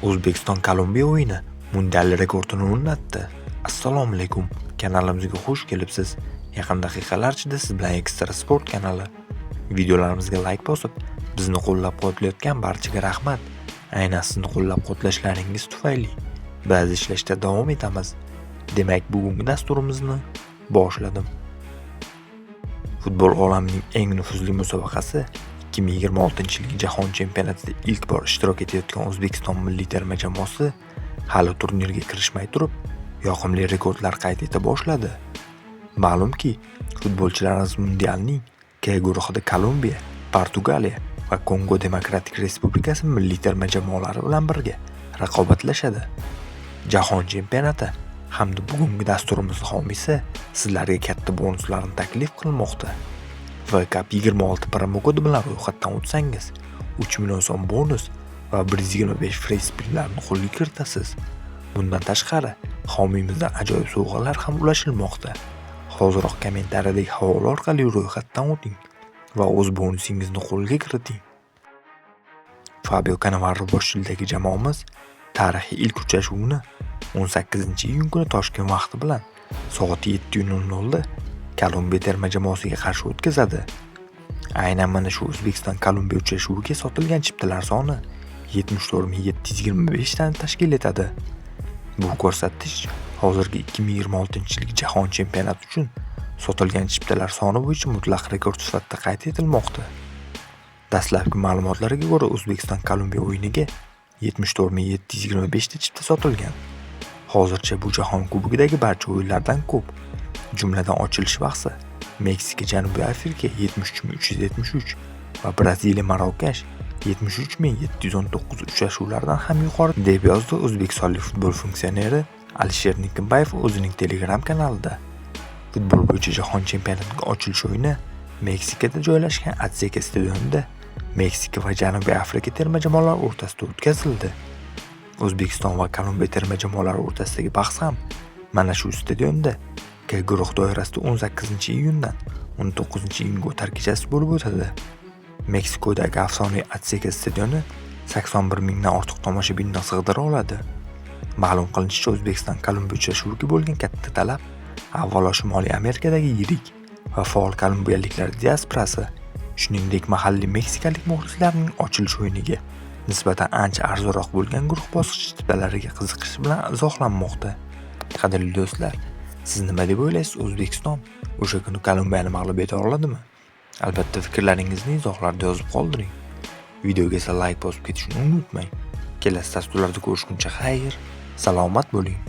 O'zbekiston Kolumbiya o'yini mundial rekordini o'rnatdi. Assalomu alaykum. Kanalimizga xush kelibsiz. Yaqin daqiqalar ichida siz bilan Ekstra Sport kanali. Videolarimizga like bosib, bizni qo'llab-quvvatlayotgan barchaga rahmat. Aynan sizni qo'llab-quvvatlashlaringiz tufayli biz ishlashda davom etamiz. Demak, bugungi dasturimizni boshladim. Futbol olamining eng nufuzli musobaqasi 2026-yilgi Jahon chempionatida ilk bor ishtirok etayotgan O'zbekiston milliy terma jamoasi hali turnirga kirishmay turib, yoqimli rekordlar qayd eta boshladi. Ma'lumki, futbolchilarimiz mundialning K guruhida Kolumbiya, Portugaliya va Kongo Demokratik Respublikasi milliy terma jamoalari bilan birga raqobatlashadi. Jahon chempionati hamda bugungi dasturimiz homiysi sizlarga katta bonuslarni taklif qilmoqda. VCup 26 promo kodi bilan ro'yxatdan o'tsangiz 3 million so'm bonus va 125 free spinlarni qo'lga kiritasiz. Bundan tashqari, homiyimizdan ajoyib sovg'alar ham ulashilmoqda. Hoziroq kommentariyadagi havola orqali ro'yxatdan o'ting va o'z bonusingizni qo'lga kiriting. Fabio Cannavaro boshchiligidagi jamoamiz tarixiy ilk uchrashuvini 18-iyun kuni Toshkent vaqti bilan soat 7:00 da Kolumbiya terma jamoasiga qarshi o'tkazadi. Aynan mana shu O'zbekiston Kolumbiya uchrashuviga sotilgan chiptalar soni 74,725 tani tashkil etadi. Bu ko'rsatkich hozirgi 2026-yilgi Jahon chempionati uchun sotilgan chiptalar soni bo'yicha mutlaq rekord sifatida qayd etilmoqda. Dastlabki ma'lumotlarga ko'ra, O'zbekiston Kolumbiya o'yiniga 74,725 ta chipta sotilgan. Hozircha bu Jahon Kubogidagi barcha o'yinlardan ko'p. Jumladan ochilish bahsi Meksika Janubiy Afrika 73,373 va Braziliya Marokash 73,719 uchrashuvlardan ham yuqori, deb yozdi o'zbekistonlik futbol funksioneri Alisher Nikimbayev o'zining Telegram kanalida. Futbol bo'yicha Jahon chempionatining ochilish o'yini Meksikada joylashgan Azteca stadionida Meksika va Janubiy Afrika terma jamoalari o'rtasida o'tkazildi. O'zbekiston va Kolumbiya terma jamoalari o'rtasidagi bahs ham mana shu stadionda K guruh doirasida 18-iyundan 19-iyunga o'tar kechasi bo'lib o'tadi. Meksikadagi afsonaviy Azteca stadioni 81 mingdan ortiq tomoshabinni sig'dira oladi. Ma'lum qilinishicha, O'zbekiston Kolumbiya uchrashuviga bo'lgan katta talab avvalo Shimoliy Amerikadagi yirik va faol kolumbiyaliklar diasporasi, shuningdek mahalliy meksikalik muxlislarning ochilish o'yiniga nisbatan ancha arzonroq bo'lgan guruh bosqichi chiptalariga qiziqish bilan izohlanmoqda. Qadrli do'stlar, siz nima deb o'ylaysiz? O'zbekiston o'sha kuni Kolumbiyani mag'lub eta oladimi? Albatta fikrlaringizni izohlarda yozib qoldiring. Videoga esa like bosib ketishni unutmang. Kelasi dasturlarda ko'rishguncha xayr, salomat bo'ling.